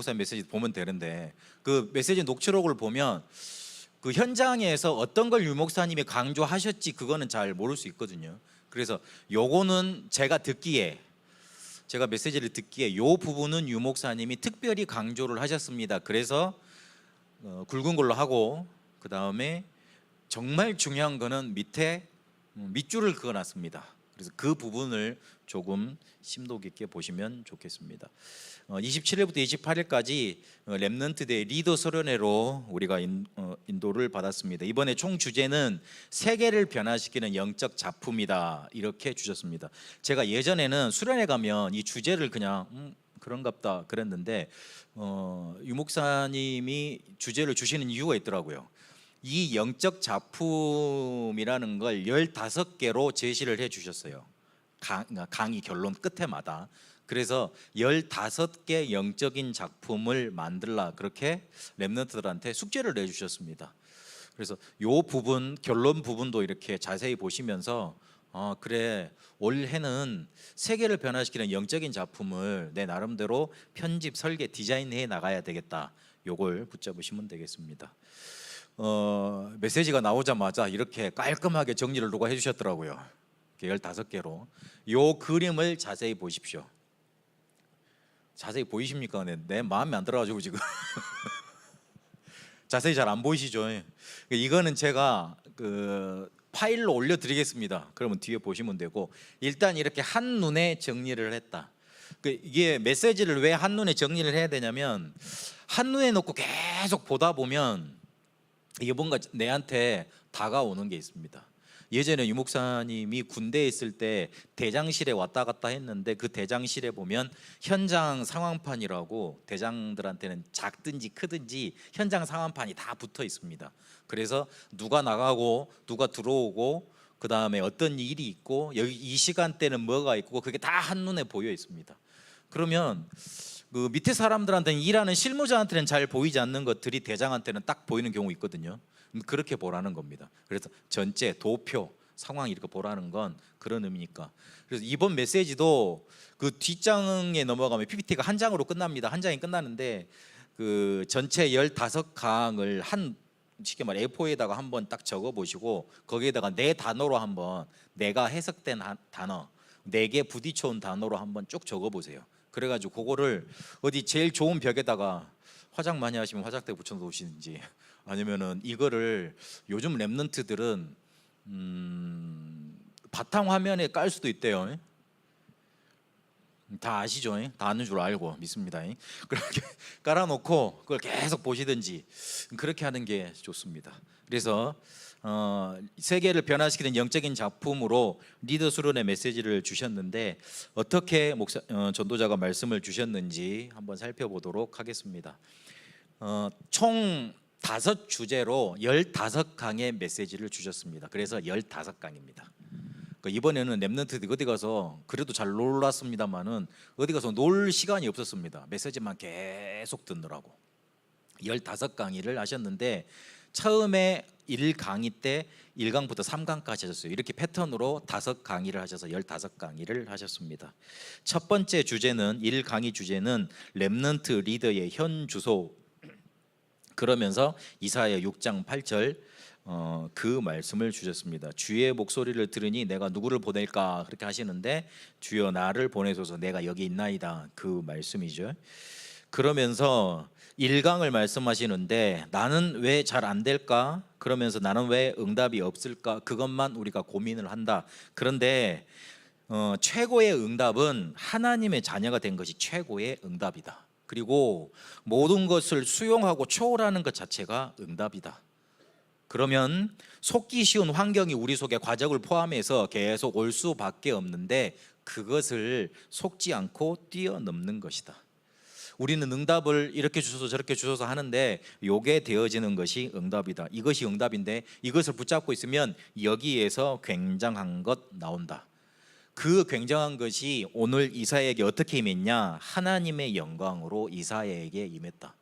목사님 메시지 보면 되는데 그 메시지 녹취록을 보면 그 현장에서 어떤 걸 유 목사님이 강조하셨지 그거는 잘 모를 수 있거든요. 그래서 요거는 제가 메시지를 듣기에 요 부분은 유 목사님이 특별히 강조를 하셨습니다. 그래서 굵은 걸로 하고 그 다음에 정말 중요한 거는 밑에 밑줄을 그어놨습니다. 그래서 그 부분을 조금 심도 깊게 보시면 좋겠습니다. 27일부터 28일까지 렘넌트 대 리더 수련회로 우리가 인도를 받았습니다. 이번에 총 주제는 세계를 변화시키는 영적 작품이다 이렇게 주셨습니다. 제가 예전에는 수련회 가면 이 주제를 그냥 그런갑다 그랬는데 유 목사님이 주제를 주시는 이유가 있더라고요. 이 영적 작품이라는 걸 15개로 제시를 해 주셨어요. 강의 결론 끝에마다. 그래서 15개 영적인 작품을 만들라 그렇게 렘넌트들한테 숙제를 내주셨습니다. 그래서 요 부분 결론 부분도 이렇게 자세히 보시면서 그래 올해는 세계를 변화시키는 영적인 작품을 내 나름대로 편집 설계 디자인해 나가야 되겠다. 요걸 붙잡으시면 되겠습니다. 메시지가 나오자마자 이렇게 깔끔하게 정리를 누가 해주셨더라고요. 15개로 요 그림을 자세히 보십시오. 자세히 보이십니까? 내 마음에 안 들어가지고 지금 자세히 잘 안 보이시죠? 이거는 제가 그 파일로 올려드리겠습니다. 그러면 뒤에 보시면 되고 일단 이렇게 한눈에 정리를 했다. 이게 메시지를 왜 한눈에 정리를 해야 되냐면 한눈에 놓고 계속 보다 보면 이게 뭔가 내한테 다가오는 게 있습니다. 예전에 유 목사님이 군대에 있을 때 대장실에 왔다 갔다 했는데 그 대장실에 보면 현장 상황판이라고 대장들한테는 작든지 크든지 현장 상황판이 다 붙어 있습니다. 그래서 누가 나가고 누가 들어오고 그 다음에 어떤 일이 있고 여기 이 시간대는 뭐가 있고 그게 다 한눈에 보여 있습니다. 그러면 그 밑에 사람들한테는 일하는 실무자한테는 잘 보이지 않는 것들이 대장한테는 딱 보이는 경우 있거든요. 그렇게 보라는 겁니다. 그래서 전체 도표 상황 이렇게 보라는 건 그런 의미니까. 그래서 이번 메시지도 그 뒷장에 넘어가면 PPT가 한 장으로 끝납니다. 한 장이 끝나는데 그 전체 15강을 한 쉽게 말해 A4에다가 한번 딱 적어 보시고 거기에다가 네 단어로 한번 내가 해석된 단어 4개 부딪혀온 단어로 한번 쭉 적어 보세요. 그래가지고 그거를 어디 제일 좋은 벽에다가 화장 많이 하시면 화장대 붙여 놓으시는지 아니면은 이거를 요즘 랩런트들은 바탕화면에 깔 수도 있대요. 다 아시죠? 다 아는 줄 알고 믿습니다. 그렇게 깔아놓고 그걸 계속 보시든지 그렇게 하는 게 좋습니다. 그래서 세계를 변화시키는 영적인 작품으로 리더 수련의 메시지를 주셨는데 어떻게 전도자가 말씀을 주셨는지 한번 살펴보도록 하겠습니다. 총 5주제로 15강의 메시지를 주셨습니다. 그래서 15강입니다. 이번에는 랩런트들이 어디 가서 그래도 잘 놀랐습니다만은 어디 가서 놀 시간이 없었습니다. 메시지만 계속 듣느라고 15강의를 하셨는데 처음에 1강의 때 1강부터 3강까지 하셨어요. 이렇게 패턴으로 5강의를 하셔서 15강의를 하셨습니다. 첫 번째 주제는 1강의 주제는 랩런트 리더의 현 주소 그러면서 이사야 6장 8절 그 말씀을 주셨습니다. 주의 목소리를 들으니 내가 누구를 보낼까 그렇게 하시는데 주여 나를 보내소서 내가 여기 있나이다 그 말씀이죠. 그러면서 1강을 말씀하시는데 나는 왜 잘 안 될까? 그러면서 나는 왜 응답이 없을까? 그것만 우리가 고민을 한다. 그런데 최고의 응답은 하나님의 자녀가 된 것이 최고의 응답이다. 그리고 모든 것을 수용하고 초월하는 것 자체가 응답이다. 그러면 속기 쉬운 환경이 우리 속에 과적을 포함해서 계속 올 수밖에 없는데 그것을 속지 않고 뛰어넘는 것이다. 우리는 응답을 이렇게 주셔서 저렇게 주셔서 하는데 요게 되어지는 것이 응답이다. 이것이 응답인데 이것을 붙잡고 있으면 여기에서 굉장한 것 나온다. 그 굉장한 것이 오늘 이사야에게 어떻게 임했냐? 하나님의 영광으로 이사야에게 임했다.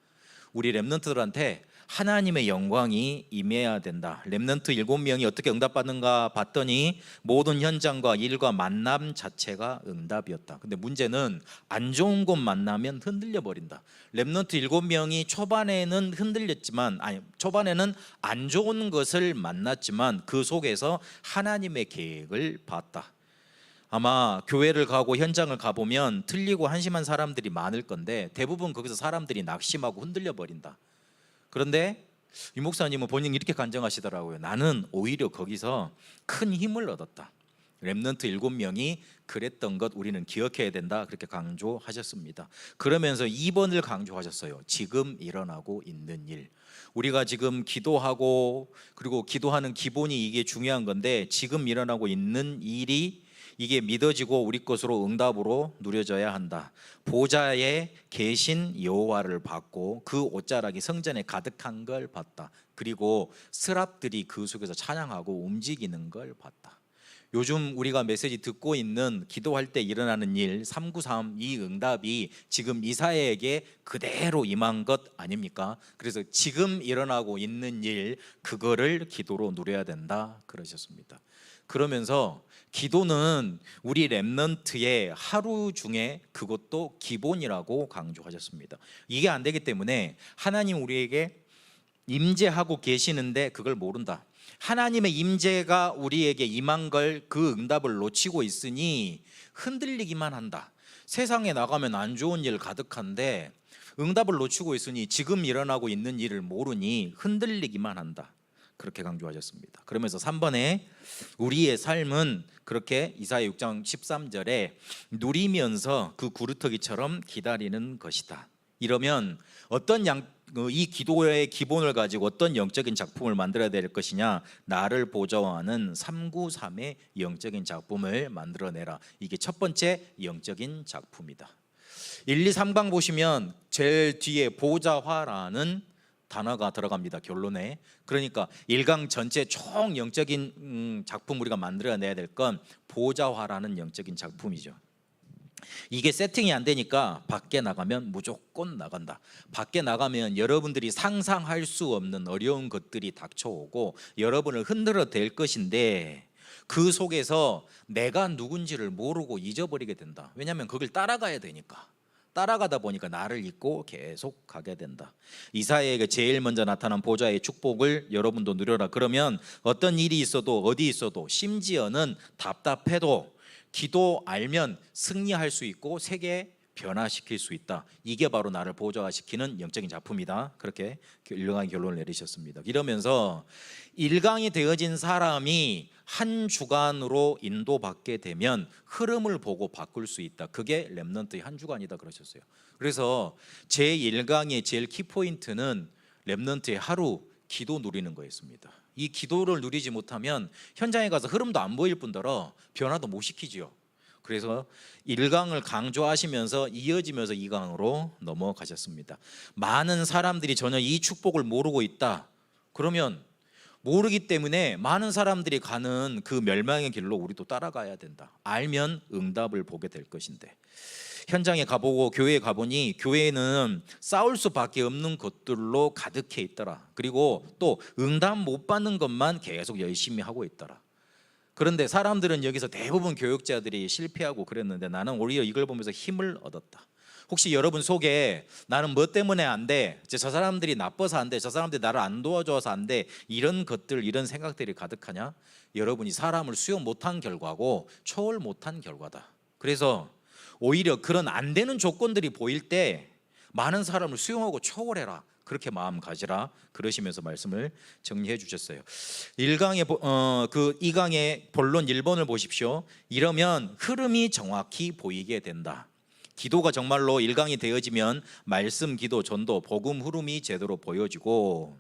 우리 랩런트들한테 하나님의 영광이 임해야 된다. 렘넌트 7명이 어떻게 응답받는가 봤더니 모든 현장과 일과 만남 자체가 응답이었다. 근데 문제는 안 좋은 곳 만나면 흔들려 버린다. 렘넌트 7명이 초반에는 흔들렸지만, 초반에는 안 좋은 것을 만났지만 그 속에서 하나님의 계획을 봤다. 아마 교회를 가고 현장을 가보면 틀리고 한심한 사람들이 많을 건데 대부분 거기서 사람들이 낙심하고 흔들려 버린다. 그런데 이 목사님은 본인이 이렇게 간증하시더라고요. 나는 오히려 거기서 큰 힘을 얻었다. 렘넌트 7명이 그랬던 것 우리는 기억해야 된다. 그렇게 강조하셨습니다. 그러면서 2번을 강조하셨어요. 지금 일어나고 있는 일. 우리가 지금 기도하고 그리고 기도하는 기본이 이게 중요한 건데 지금 일어나고 있는 일이 이게 믿어지고 우리 것으로 응답으로 누려져야 한다. 보좌에 계신 여호와를 봤고 그 옷자락이 성전에 가득한 걸 봤다. 그리고 스랍들이 그 속에서 찬양하고 움직이는 걸 봤다. 요즘 우리가 메시지 듣고 있는 기도할 때 일어나는 일 393 이 응답이 지금 이사야에게 그대로 임한 것 아닙니까? 그래서 지금 일어나고 있는 일 그거를 기도로 누려야 된다 그러셨습니다. 그러면서 기도는 우리 렘넌트의 하루 중에 그것도 기본이라고 강조하셨습니다. 이게 안 되기 때문에 하나님 우리에게 임재하고 계시는데 그걸 모른다. 하나님의 임재가 우리에게 임한 걸 그 응답을 놓치고 있으니 흔들리기만 한다. 세상에 나가면 안 좋은 일 가득한데 응답을 놓치고 있으니 지금 일어나고 있는 일을 모르니 흔들리기만 한다. 그렇게 강조하셨습니다. 그러면서 3번에 우리의 삶은 그렇게 이사야 6장 13절에 누리면서 그 구루터기처럼 기다리는 것이다. 이러면 이 기도의 기본을 가지고 어떤 영적인 작품을 만들어야 될 것이냐? 나를 보좌하는 393의 영적인 작품을 만들어내라. 이게 첫 번째 영적인 작품이다. 1, 2, 3강 보시면 제일 뒤에 보좌화라는 단어가 들어갑니다. 결론에. 그러니까 1강 전체 총 영적인 작품 우리가 만들어내야 될 건 보좌화라는 영적인 작품이죠. 이게 세팅이 안 되니까 밖에 나가면 무조건 나간다. 밖에 나가면 여러분들이 상상할 수 없는 어려운 것들이 닥쳐오고 여러분을 흔들어 댈 것인데 그 속에서 내가 누군지를 모르고 잊어버리게 된다. 왜냐하면 거길 따라가야 되니까. 따라가다 보니까 나를 잊고 계속 가게 된다. 이사야에게 제일 먼저 나타난 보좌의 축복을 여러분도 누려라. 그러면 어떤 일이 있어도 어디 있어도 심지어는 답답해도 기도 알면 승리할 수 있고 세계 변화시킬 수 있다. 이게 바로 나를 보좌화시키는 영적인 작품이다. 그렇게 1강의 결론을 내리셨습니다. 이러면서 1강이 되어진 사람이 한 주간으로 인도받게 되면 흐름을 보고 바꿀 수 있다. 그게 렘넌트의 한 주간이다 그러셨어요. 그래서 제 1강의 제일 키포인트는 렘넌트의 하루 기도 누리는 거였습니다. 이 기도를 누리지 못하면 현장에 가서 흐름도 안 보일 뿐더러 변화도 못 시키지요. 그래서 1강을 강조하시면서 이어지면서 2강으로 넘어가셨습니다. 많은 사람들이 전혀 이 축복을 모르고 있다. 그러면 모르기 때문에 많은 사람들이 가는 그 멸망의 길로 우리도 따라가야 된다. 알면 응답을 보게 될 것인데 현장에 가보고 교회에 가보니 교회는 싸울 수밖에 없는 것들로 가득해 있더라. 그리고 또 응답 못 받는 것만 계속 열심히 하고 있더라. 그런데 사람들은 여기서 대부분 교육자들이 실패하고 그랬는데 나는 오히려 이걸 보면서 힘을 얻었다. 혹시 여러분 속에 나는 뭐 때문에 안 돼? 저 사람들이 나빠서 안 돼? 저 사람들이 나를 안 도와줘서 안 돼? 이런 것들, 이런 생각들이 가득하냐? 여러분이 사람을 수용 못한 결과고 초월 못한 결과다. 그래서 오히려 그런 안 되는 조건들이 보일 때 많은 사람을 수용하고 초월해라. 그렇게 마음 가지라. 그러시면서 말씀을 정리해 주셨어요. 2강의 본론 1번을 보십시오. 이러면 흐름이 정확히 보이게 된다. 기도가 정말로 1강이 되어지면 말씀, 기도, 전도, 복음 흐름이 제대로 보여지고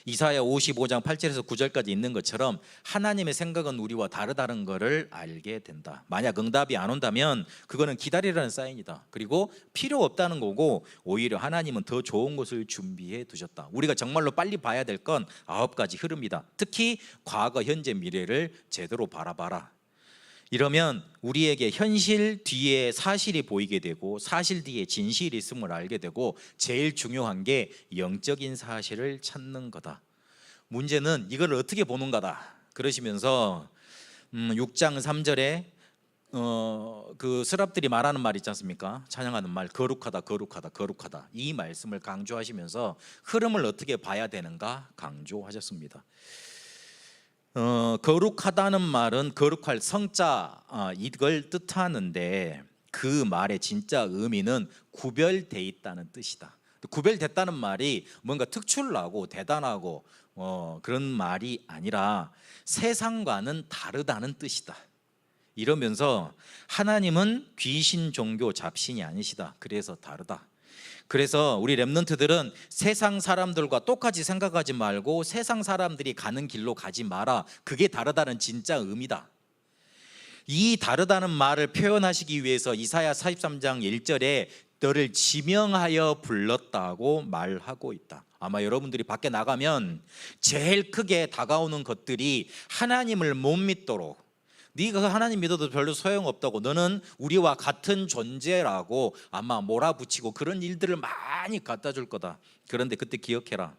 이사야 55장 8절에서 9절까지 있는 것처럼 하나님의 생각은 우리와 다르다는 것을 알게 된다. 만약 응답이 안 온다면 그거는 기다리라는 사인이다. 그리고 필요 없다는 거고 오히려 하나님은 더 좋은 것을 준비해 두셨다. 우리가 정말로 빨리 봐야 될 건 9가지 흐름이다. 특히 과거, 현재, 미래를 제대로 바라봐라. 이러면 우리에게 현실 뒤에 사실이 보이게 되고 사실 뒤에 진실이 있음을 알게 되고 제일 중요한 게 영적인 사실을 찾는 거다. 문제는 이걸 어떻게 보는 거다. 그러시면서 6장 3절에 그 스랍들이 말하는 말 있지 않습니까? 찬양하는 말, 거룩하다 거룩하다 거룩하다, 이 말씀을 강조하시면서 흐름을 어떻게 봐야 되는가 강조하셨습니다. 거룩하다는 말은 거룩할 성자 이걸 뜻하는데 그 말의 진짜 의미는 구별돼 있다는 뜻이다. 구별됐다는 말이 뭔가 특출나고 대단하고 그런 말이 아니라 세상과는 다르다는 뜻이다. 이러면서 하나님은 귀신 종교 잡신이 아니시다. 그래서 다르다. 그래서 우리 렘넌트들은 세상 사람들과 똑같이 생각하지 말고 세상 사람들이 가는 길로 가지 마라. 그게 다르다는 진짜 의미다. 이 다르다는 말을 표현하시기 위해서 이사야 43장 1절에 너를 지명하여 불렀다고 말하고 있다. 아마 여러분들이 밖에 나가면 제일 크게 다가오는 것들이 하나님을 못 믿도록, 네가 하나님 믿어도 별로 소용없다고, 너는 우리와 같은 존재라고 아마 몰아붙이고 그런 일들을 많이 갖다 줄 거다. 그런데 그때 기억해라,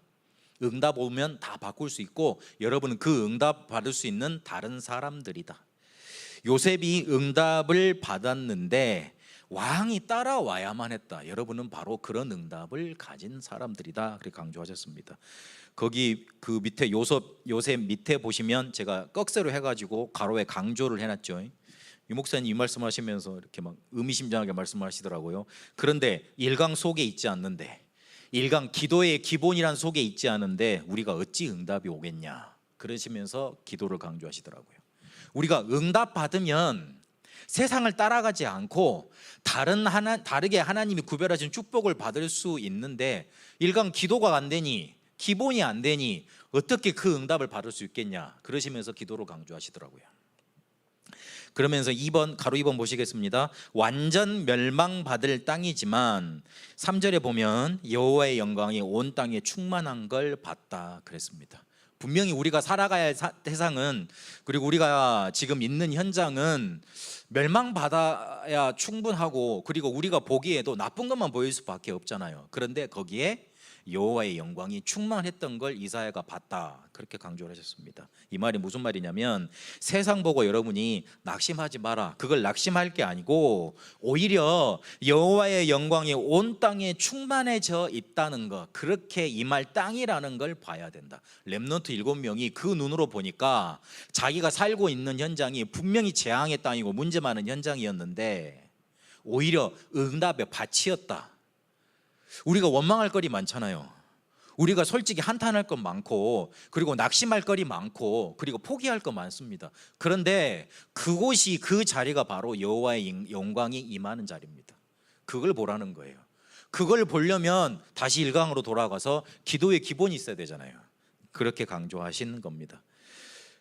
응답 오면 다 바꿀 수 있고 여러분은 그 응답 받을 수 있는 다른 사람들이다. 요셉이 응답을 받았는데 왕이 따라와야만 했다. 여러분은 바로 그런 응답을 가진 사람들이다. 그렇게 강조하셨습니다. 거기 그 밑에 요셉 밑에 보시면 제가 꺽쇠로 해가지고 가로에 강조를 해놨죠. 이 목사님 이 말씀하시면서 이렇게 막 의미심장하게 말씀하시더라고요. 그런데 1강 속에 있지 않는데, 1강 기도의 기본이란 속에 있지 않은데 우리가 어찌 응답이 오겠냐 그러시면서 기도를 강조하시더라고요. 우리가 응답 받으면 세상을 따라가지 않고 다르게 하나님이 구별하신 축복을 받을 수 있는데 1강 기도가 안 되니, 기본이 안 되니 어떻게 그 응답을 받을 수 있겠냐 그러시면서 기도를 강조하시더라고요. 그러면서 가로 2번 보시겠습니다. 완전 멸망받을 땅이지만 3절에 보면 여호와의 영광이 온 땅에 충만한 걸 봤다 그랬습니다. 분명히 우리가 살아가야 할 세상은, 그리고 우리가 지금 있는 현장은 멸망받아야 충분하고, 그리고 우리가 보기에도 나쁜 것만 보일 수밖에 없잖아요. 그런데 거기에 여호와의 영광이 충만했던 걸 이사야가 봤다 그렇게 강조를 하셨습니다. 이 말이 무슨 말이냐면 세상 보고 여러분이 낙심하지 마라, 그걸 낙심할 게 아니고 오히려 여호와의 영광이 온 땅에 충만해져 있다는 것, 그렇게 임할 땅이라는 걸 봐야 된다. 렘넌트 7명이 그 눈으로 보니까 자기가 살고 있는 현장이 분명히 재앙의 땅이고 문제 많은 현장이었는데 오히려 응답의 밭이었다. 우리가 원망할 거리 많잖아요. 우리가 솔직히 한탄할 것 많고, 그리고 낙심할 거리 많고, 그리고 포기할 거 많습니다. 그런데 그곳이, 그 자리가 바로 여호와의 영광이 임하는 자리입니다. 그걸 보라는 거예요. 그걸 보려면 다시 1강으로 돌아가서 기도의 기본이 있어야 되잖아요. 그렇게 강조하신 겁니다.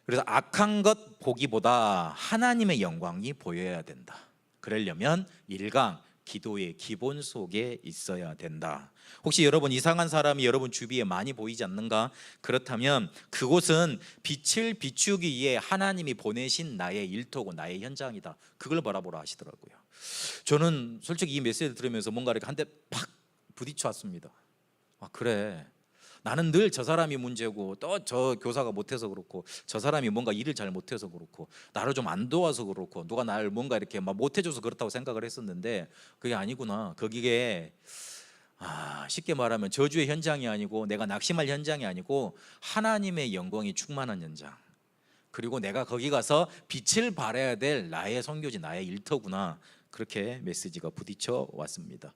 그래서 악한 것 보기보다 하나님의 영광이 보여야 된다. 그러려면 1강 기도의 기본 속에 있어야 된다. 혹시 여러분 이상한 사람이 여러분 주위에 많이 보이지 않는가? 그렇다면 그곳은 빛을 비추기 위해 하나님이 보내신 나의 일터고 나의 현장이다. 그걸 바라보라 하시더라고요. 저는 솔직히 이 메시지를 들으면서 뭔가 이렇게 한 대 팍 부딪혀 왔습니다. 아, 그래, 나는 늘 저 사람이 문제고, 또 저 교사가 못해서 그렇고, 저 사람이 뭔가 일을 잘 못해서 그렇고, 나를 좀 안 도와서 그렇고, 누가 나를 뭔가 이렇게 막 못해줘서 그렇다고 생각을 했었는데 그게 아니구나. 거기에 쉽게 말하면 저주의 현장이 아니고, 내가 낙심할 현장이 아니고 하나님의 영광이 충만한 현장, 그리고 내가 거기 가서 빛을 발해야 될 나의 선교지, 나의 일터구나. 그렇게 메시지가 부딪혀 왔습니다.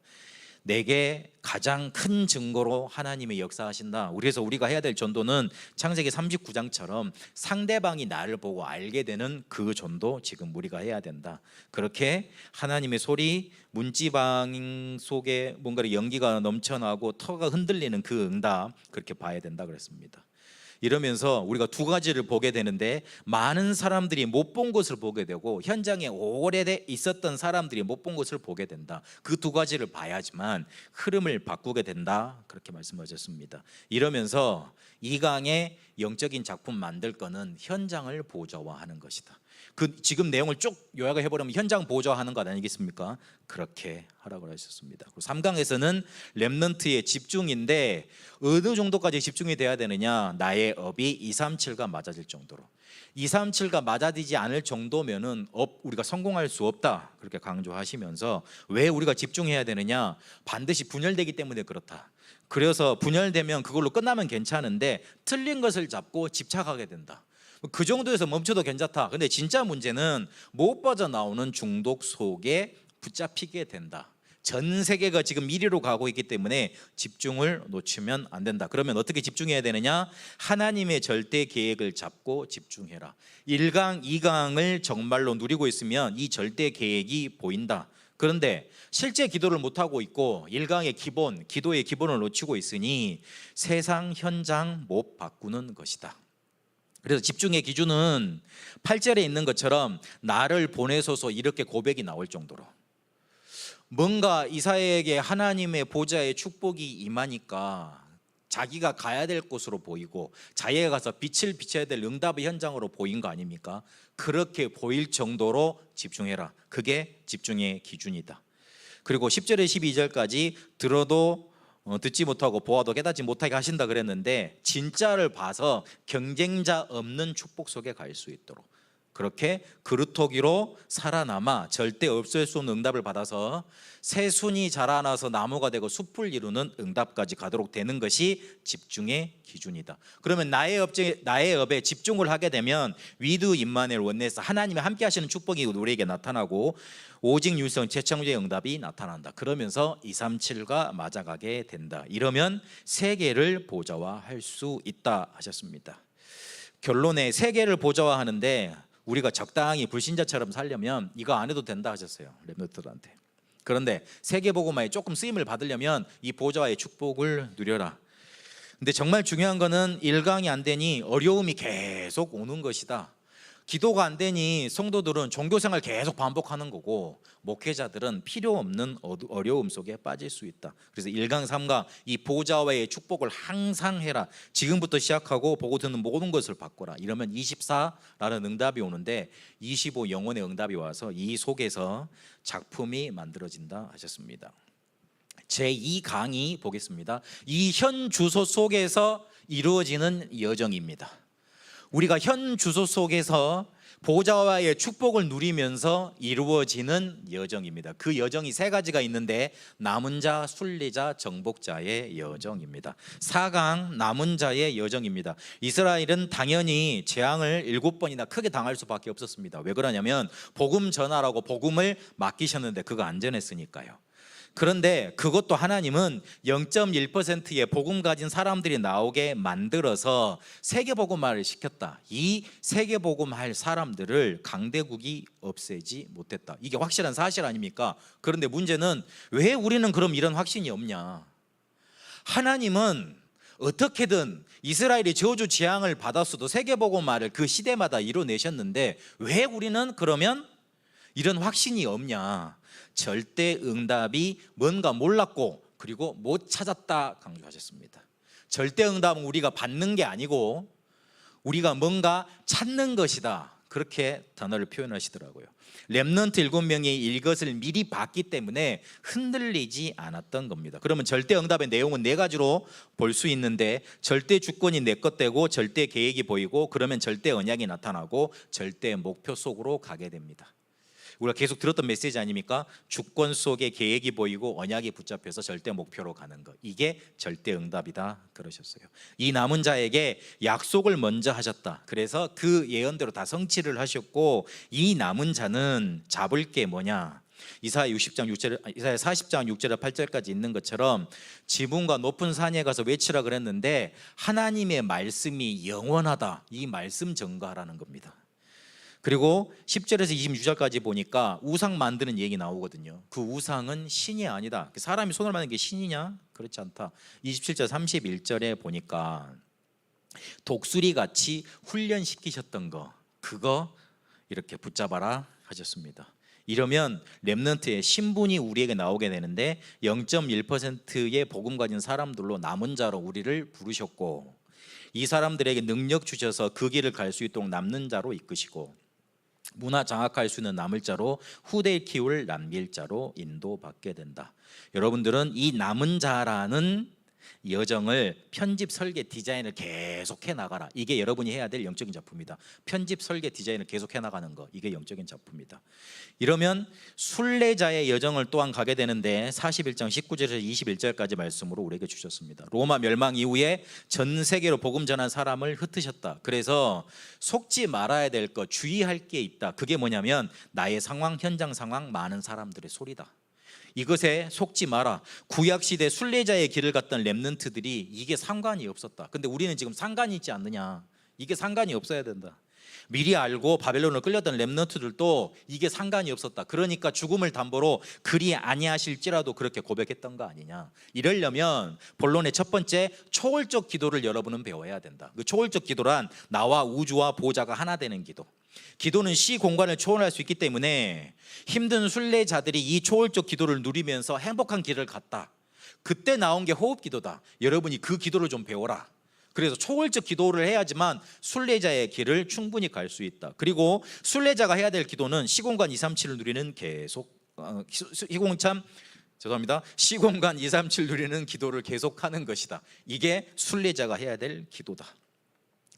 내게 가장 큰 증거로 하나님의 역사하신다. 그래서 우리가 해야 될 전도는 창세기 39장처럼 상대방이 나를 보고 알게 되는 그 전도 지금 우리가 해야 된다. 그렇게 하나님의 소리, 문지방 속에 뭔가 연기가 넘쳐나고 터가 흔들리는 그 응답, 그렇게 봐야 된다 그랬습니다. 이러면서 우리가 두 가지를 보게 되는데, 많은 사람들이 못 본 것을 보게 되고 현장에 오래 있었던 사람들이 못 본 것을 보게 된다. 그 두 가지를 봐야지만 흐름을 바꾸게 된다. 그렇게 말씀하셨습니다. 이러면서 2강의 영적인 작품 만들 거는 현장을 보좌화하는 것이다. 그 지금 내용을 쭉 요약을 해버리면 현장 보좌하는 것 아니겠습니까? 그렇게 하라고 하셨습니다. 3강에서는 렘넌트의 집중인데 어느 정도까지 집중이 돼야 되느냐? 나의 업이 237과 맞아질 정도로. 237과 맞아지지 않을 정도면은 우리가 성공할 수 없다, 그렇게 강조하시면서 왜 우리가 집중해야 되느냐? 반드시 분열되기 때문에 그렇다. 그래서 분열되면 그걸로 끝나면 괜찮은데 틀린 것을 잡고 집착하게 된다. 그 정도에서 멈춰도 괜찮다. 근데 진짜 문제는 못 빠져나오는 중독 속에 붙잡히게 된다. 전 세계가 지금 이리로 가고 있기 때문에 집중을 놓치면 안 된다. 그러면 어떻게 집중해야 되느냐? 하나님의 절대 계획을 잡고 집중해라. 1강, 2강을 정말로 누리고 있으면 이 절대 계획이 보인다. 그런데 실제 기도를 못하고 있고 1강의 기본, 기도의 기본을 놓치고 있으니 세상 현장 못 바꾸는 것이다. 그래서 집중의 기준은 8절에 있는 것처럼 나를 보내소서, 이렇게 고백이 나올 정도로 뭔가 이사야에게 하나님의 보좌의 축복이 임하니까 자기가 가야 될 곳으로 보이고 자기가 가서 빛을 비춰야 될 응답의 현장으로 보인 거 아닙니까? 그렇게 보일 정도로 집중해라. 그게 집중의 기준이다. 그리고 10절에 12절까지 들어도 듣지 못하고 보아도 깨닫지 못하게 하신다 그랬는데 진짜를 봐서 경쟁자 없는 축복 속에 갈 수 있도록 그렇게 그루터기로 살아남아 절대 없을 수 없는 응답을 받아서 새순이 자라나서 나무가 되고 숲을 이루는 응답까지 가도록 되는 것이 집중의 기준이다. 그러면 나의 업에 집중을 하게 되면 위드 임마누엘 원네스, 하나님이 함께 하시는 축복이 우리에게 나타나고 오직 율성 재창조의 응답이 나타난다. 그러면서 237과 맞아가게 된다. 이러면 세계를 보좌화할 수 있다 하셨습니다. 결론에 세계를 보좌화하는데 우리가 적당히 불신자처럼 살려면 이거 안 해도 된다 하셨어요, 렘넌트들한테. 그런데 세계복음화에 조금 쓰임을 받으려면 이 보좌의 축복을 누려라. 근데 정말 중요한 거는 1강이 안 되니 어려움이 계속 오는 것이다. 기도가 안 되니 성도들은 종교생활 계속 반복하는 거고 목회자들은 필요 없는 어려움 속에 빠질 수 있다. 그래서 1강 3강 이 보좌와의 축복을 항상 해라. 지금부터 시작하고 보고 듣는 모든 것을 바꿔라. 이러면 24라는 응답이 오는데 25 영혼의 응답이 와서 이 속에서 작품이 만들어진다 하셨습니다. 제2강이 보겠습니다. 이 현 주소 속에서 이루어지는 여정입니다. 우리가 현 주소 속에서 보좌와의 축복을 누리면서 이루어지는 여정입니다. 그 여정이 세 가지가 있는데 남은 자, 순례자, 정복자의 여정입니다. 4강 남은 자의 여정입니다. 이스라엘은 당연히 재앙을 7번이나 크게 당할 수밖에 없었습니다. 왜 그러냐면 복음 전하라고 복음을 맡기셨는데 그거 안 전했으니까요. 그런데 그것도 하나님은 0.1%의 복음 가진 사람들이 나오게 만들어서 세계복음화를 시켰다. 이 세계복음할 사람들을 강대국이 없애지 못했다. 이게 확실한 사실 아닙니까? 그런데 문제는 왜 우리는 그럼 이런 확신이 없냐? 하나님은 어떻게든 이스라엘이 저주 재앙을 받았어도 세계복음화를 그 시대마다 이뤄내셨는데 왜 우리는 그러면 이런 확신이 없냐? 절대 응답이 뭔가 몰랐고 그리고 못 찾았다 강조하셨습니다. 절대 응답은 우리가 받는 게 아니고 우리가 뭔가 찾는 것이다, 그렇게 단어를 표현하시더라고요. 렘넌트 7명이 이것을 미리 봤기 때문에 흔들리지 않았던 겁니다. 그러면 절대 응답의 내용은 4가지로 볼 수 있는데 절대 주권이 내 것 되고 절대 계획이 보이고 그러면 절대 언약이 나타나고 절대 목표 속으로 가게 됩니다. 우리가 계속 들었던 메시지 아닙니까? 주권 속에 계획이 보이고 언약이 붙잡혀서 절대 목표로 가는 것, 이게 절대 응답이다 그러셨어요. 이 남은 자에게 약속을 먼저 하셨다. 그래서 그 예언대로 다 성취를 하셨고 이 남은 자는 잡을 게 뭐냐? 이사야 40장 6절에 8절까지 있는 것처럼 지붕과 높은 산에 가서 외치라 그랬는데 하나님의 말씀이 영원하다, 이 말씀 전가하라는 겁니다. 그리고 10절에서 26절까지 보니까 우상 만드는 얘기 나오거든요. 그 우상은 신이 아니다. 사람이 손을 만든 게 신이냐? 그렇지 않다. 27절 31절에 보니까 독수리 같이 훈련시키셨던 거, 그거 이렇게 붙잡아라 하셨습니다. 이러면 렘넌트의 신분이 우리에게 나오게 되는데 0.1%의 복음 가진 사람들로 남은 자로 우리를 부르셨고 이 사람들에게 능력 주셔서 그 길을 갈 수 있도록 남는 자로 이끄시고 문화 장악할 수 있는 남을 자로 후대에 키울 남길 자로 인도받게 된다. 여러분들은 이 남은 자라는 여정을 편집, 설계, 디자인을 계속해 나가라. 이게 여러분이 해야 될 영적인 작품이다. 편집, 설계, 디자인을 계속해 나가는 거, 이게 영적인 작품이다. 이러면 순례자의 여정을 또한 가게 되는데 41장 19절에서 21절까지 말씀으로 우리에게 주셨습니다. 로마 멸망 이후에 전 세계로 복음 전한 사람을 흩으셨다. 그래서 속지 말아야 될 것, 주의할 게 있다. 그게 뭐냐면 나의 상황, 현장 상황, 많은 사람들의 소리다. 이것에 속지 마라. 구약시대 순례자의 길을 갔던 렘넌트들이 이게 상관이 없었다. 근데 우리는 지금 상관이 있지 않느냐. 이게 상관이 없어야 된다. 미리 알고 바벨론으로 끌렸던 렘넌트들도 이게 상관이 없었다. 그러니까 죽음을 담보로 그리 아니하실지라도 그렇게 고백했던 거 아니냐. 이러려면 본론의 첫 번째 초월적 기도를 여러분은 배워야 된다. 그 초월적 기도란 나와 우주와 보좌가 하나 되는 기도. 기도는 시 공간을 초월할 수 있기 때문에 힘든 순례자들이 이 초월적 기도를 누리면서 행복한 길을 갔다. 그때 나온 게 호흡 기도다. 여러분이 그 기도를 좀 배워라. 그래서 초월적 기도를 해야지만 순례자의 길을 충분히 갈 수 있다. 그리고 순례자가 해야 될 기도는 시공간 237을 누리는 시공간 237 누리는 기도를 계속하는 것이다. 이게 순례자가 해야 될 기도다.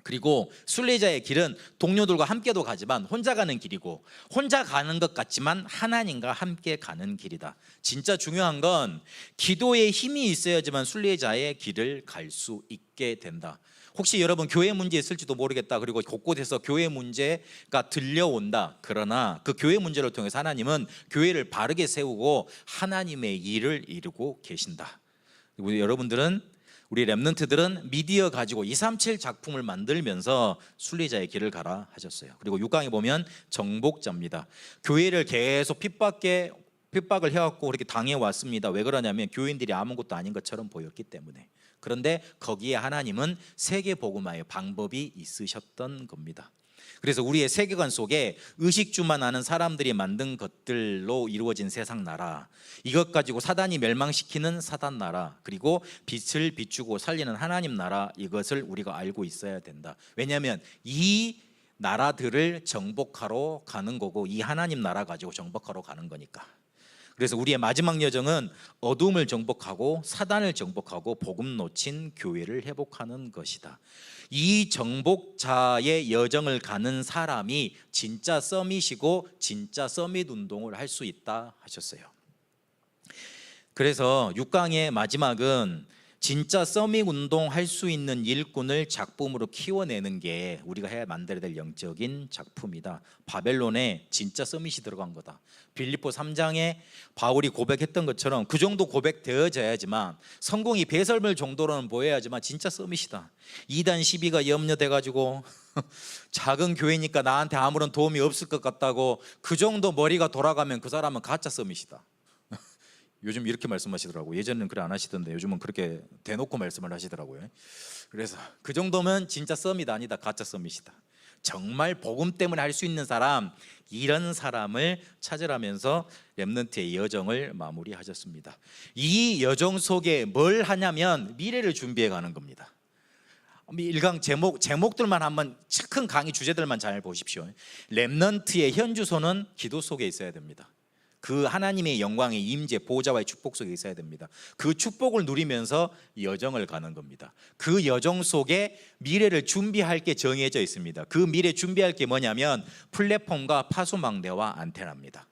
그리고 순례자의 길은 동료들과 함께도 가지만 혼자 가는 길이고, 혼자 가는 것 같지만 하나님과 함께 가는 길이다. 진짜 중요한 건 기도에 힘이 있어야지만 순례자의 길을 갈 수 있게 된다. 혹시 여러분 교회 문제 있을지도 모르겠다. 그리고 곳곳에서 교회 문제가 들려온다. 그러나 그 교회 문제를 통해서 하나님은 교회를 바르게 세우고 하나님의 일을 이루고 계신다. 여러분들은, 우리 렘넌트들은 미디어 가지고 237 작품을 만들면서 순례자의 길을 가라 하셨어요. 그리고 6강에 보면 정복자입니다. 교회를 계속 핍박을 해왔고 그렇게 당해왔습니다. 왜 그러냐면 교인들이 아무것도 아닌 것처럼 보였기 때문에. 그런데 거기에 하나님은 세계 복음화의 방법이 있으셨던 겁니다. 그래서 우리의 세계관 속에 의식주만 아는 사람들이 만든 것들로 이루어진 세상 나라, 이것 가지고 사단이 멸망시키는 사단 나라, 그리고 빛을 비추고 살리는 하나님 나라, 이것을 우리가 알고 있어야 된다. 왜냐하면 이 나라들을 정복하러 가는 거고, 이 하나님 나라 가지고 정복하러 가는 거니까. 그래서 우리의 마지막 여정은 어둠을 정복하고 사단을 정복하고 복음 놓친 교회를 회복하는 것이다. 이 정복자의 여정을 가는 사람이 진짜 서밋이고 진짜 서밋 운동을 할 수 있다 하셨어요. 그래서 6강의 마지막은 진짜 서밋 운동 할 수 있는 일꾼을 작품으로 키워내는 게 우리가 만들어야 될 영적인 작품이다. 바벨론에 진짜 서밋이 들어간 거다. 빌립보 3장에 바울이 고백했던 것처럼 그 정도 고백되어져야지만, 성공이 배설물 정도로는 보여야지만 진짜 서밋이다. 2단 12가 염려돼가지고 작은 교회니까 나한테 아무런 도움이 없을 것 같다고 그 정도 머리가 돌아가면 그 사람은 가짜 서밋이다. 요즘 이렇게 말씀하시더라고요. 예전에는 그래 안 하시던데 요즘은 그렇게 대놓고 말씀을 하시더라고요. 그래서 그 정도면 진짜 서밋 아니다, 가짜 서밋이다. 정말 복음 때문에 할 수 있는 사람, 이런 사람을 찾으라면서 렘넌트의 여정을 마무리하셨습니다. 이 여정 속에 뭘 하냐면 미래를 준비해 가는 겁니다. 1강 제목들만 한번, 큰 강의 주제들만 잘 보십시오. 렘넌트의 현주소는 기도 속에 있어야 됩니다. 그 하나님의 영광의 임재, 보호자와의 축복 속에 있어야 됩니다. 그 축복을 누리면서 여정을 가는 겁니다. 그 여정 속에 미래를 준비할 게 정해져 있습니다. 그 미래 준비할 게 뭐냐면 플랫폼과 파수망대와 안테나입니다.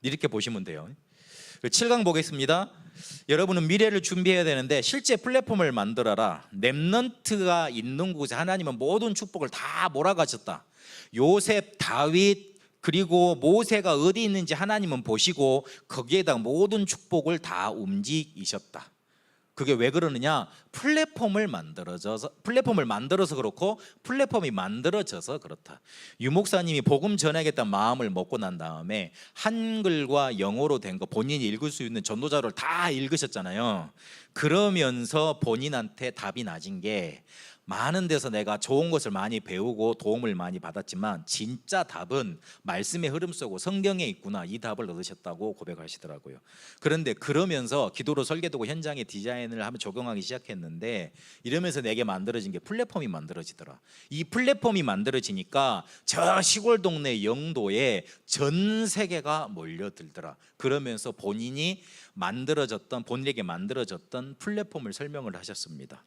이렇게 보시면 돼요. 7강 보겠습니다. 여러분은 미래를 준비해야 되는데 실제 플랫폼을 만들어라. 렘넌트가 있는 곳에 하나님은 모든 축복을 다 몰아가셨다. 요셉, 다윗, 그리고 모세가 어디 있는지 하나님은 보시고 거기에다 모든 축복을 다 움직이셨다. 그게 왜 그러느냐? 플랫폼을 만들어서 그렇고, 플랫폼이 만들어져서 그렇다. 유 목사님이 복음 전하겠다는 마음을 먹고 난 다음에 한글과 영어로 된 거 본인이 읽을 수 있는 전도자료를 다 읽으셨잖아요. 그러면서 본인한테 답이 낮은 게 많은 데서 내가 좋은 것을 많이 배우고 도움을 많이 받았지만 진짜 답은 말씀의 흐름 속고 성경에 있구나, 이 답을 얻으셨다고 고백하시더라고요. 그런데 그러면서 기도로 설계도고 현장에 디자인을 하면 적용하기 시작했는데, 이러면서 내게 만들어진 게 플랫폼이 만들어지더라. 이 플랫폼이 만들어지니까 저 시골 동네 영도에 전 세계가 몰려들더라. 그러면서 본인에게 만들어졌던 플랫폼을 설명을 하셨습니다.